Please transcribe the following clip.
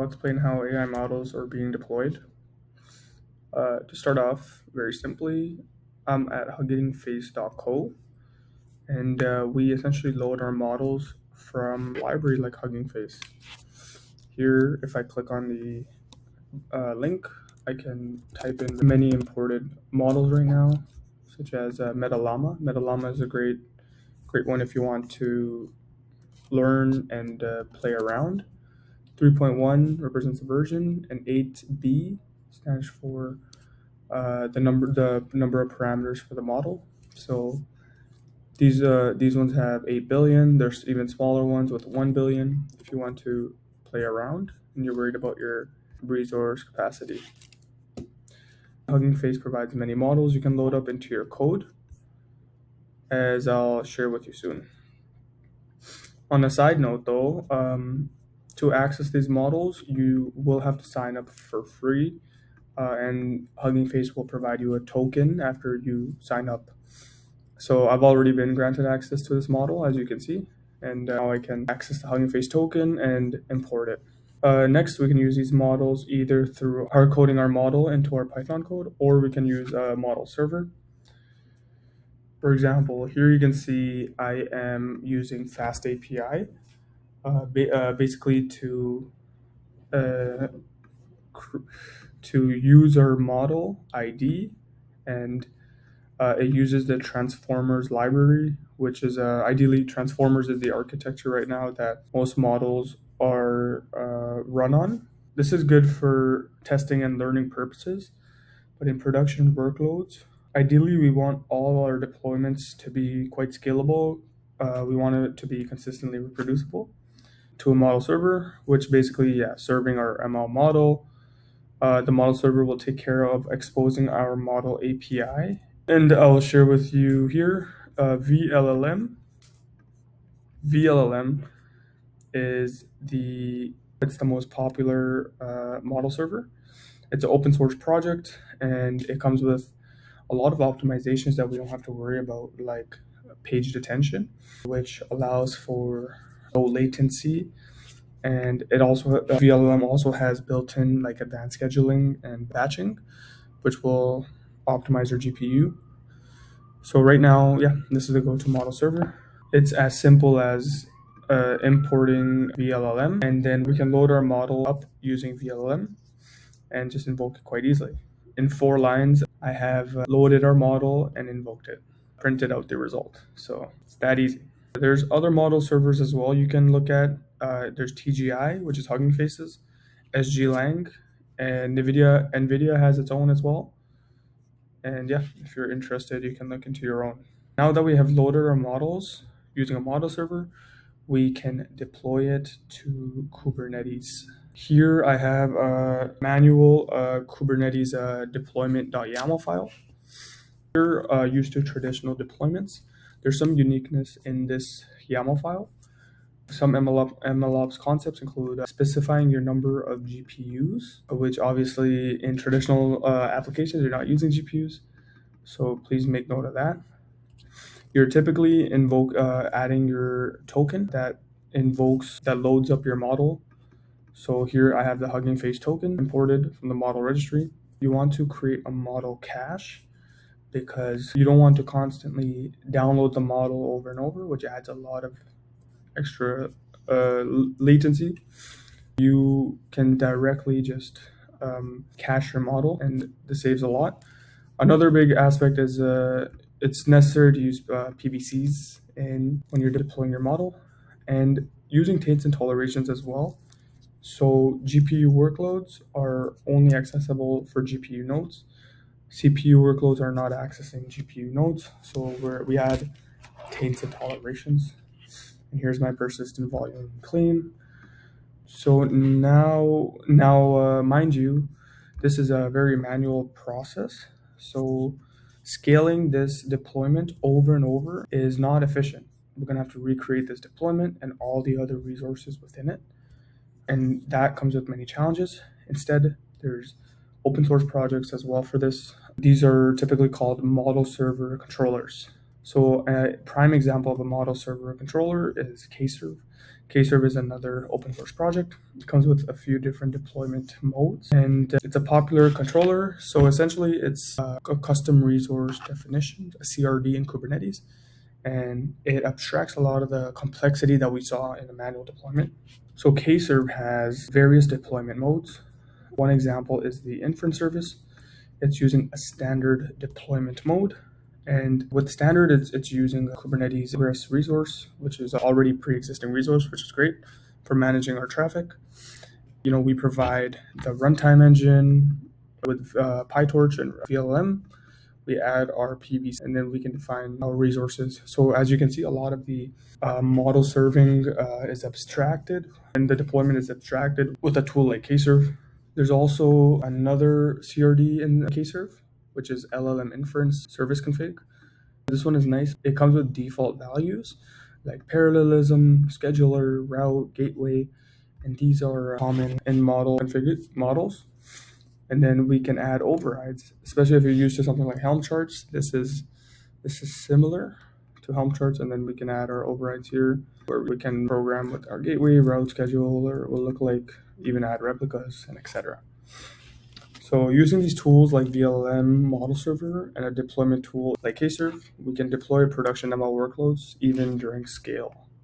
explain how AI models are being deployed. To start off, very simply, I'm at huggingface.co, and we essentially load our models from a library like Hugging Face. Here, if I click on the link, I can type in many imported models right now, such as MetaLlama. MetaLlama is a great one if you want to learn and play around. 3.1 represents the version, and 8b stands for the number of parameters for the model. So these ones have 8 billion. There's even smaller ones with 1 billion if you want to play around and you're worried about your resource capacity. Hugging Face provides many models you can load up into your code, as I'll share with you soon. On a side note though, to access these models, you will have to sign up for free, and Hugging Face will provide you a token after you sign up. So I've already been granted access to this model, as you can see, and now I can access the Hugging Face token and import it. Next, we can use these models either through hard coding our model into our Python code, or we can use a model server. For example, here you can see I am using Fast API, basically to use our model ID, and it uses the transformers library, which is ideally transformers is the architecture right now that most models are run on. This is good for testing and learning purposes, but in production workloads, ideally we want all our deployments to be quite scalable. We want it to be consistently reproducible to a model server, which basically, serving our ML model. The model server will take care of exposing our model API. And I'll share with you here, VLLM. VLLM is it's the most popular model server. It's an open source project, and it comes with a lot of optimizations that we don't have to worry about, like page detention, which allows for low latency. And it also, VLLM also has built-in like advanced scheduling and batching, which will optimize your GPU. So right now, this is the go-to model server. It's as simple as importing VLLM, and then we can load our model up using VLLM and just invoke it quite easily. In 4 lines, I have loaded our model and invoked it, printed out the result. So it's that easy. There's other model servers as well you can look at. There's TGI, which is Hugging Faces, SGLang, and NVIDIA has its own as well. And if you're interested, you can look into your own. Now that we have loaded our models using a model server, we can deploy it to Kubernetes. Here I have a manual Kubernetes deployment.yaml file. Here, used to traditional deployments, there's some uniqueness in this YAML file. Some MLOps concepts include specifying your number of GPUs, which obviously in traditional applications, you're not using GPUs. So please make note of that. You're typically adding your token that loads up your model. So here I have the Hugging Face token imported from the model registry. You want to create a model cache because you don't want to constantly download the model over and over, which adds a lot of extra latency. You can directly just cache your model, and this saves a lot. Another big aspect is it's necessary to use PBCs when you're deploying your model, and using taints and tolerations as well. So GPU workloads are only accessible for GPU nodes. CPU workloads are not accessing GPU nodes, so we add taints and tolerations. And here's my persistent volume claim. So now, mind you, this is a very manual process. So scaling this deployment over and over is not efficient. We're gonna have to recreate this deployment and all the other resources within it. And that comes with many challenges. Instead, there's open source projects as well for this. These are typically called model server controllers. So a prime example of a model server controller is Kserve. Kserve is another open source project. It comes with a few different deployment modes, and it's a popular controller. So essentially, it's a custom resource definition, a CRD in Kubernetes, and it abstracts a lot of the complexity that we saw in the manual deployment. So Kserve has various deployment modes. One example is the inference service. It's using a standard deployment mode. And with standard, it's using Kubernetes Egress resource, which is already pre-existing resource, which is great for managing our traffic. We provide the runtime engine with PyTorch and VLM. We add our PVC, and then we can define our resources. So as you can see, a lot of the model serving is abstracted, and the deployment is abstracted with a tool like Kserve. There's also another CRD in Kserve, which is LLM inference service config. This one is nice. It comes with default values like parallelism, scheduler, route, gateway, and these are common in model configured models. And then we can add overrides, especially if you're used to something like Helm charts. This is similar to Helm charts, and then we can add our overrides here, where we can program what our gateway, route, scheduler will look like, even add replicas, and etc. So using these tools like VLM model server and a deployment tool like Kserve, we can deploy production ML workloads even during scale.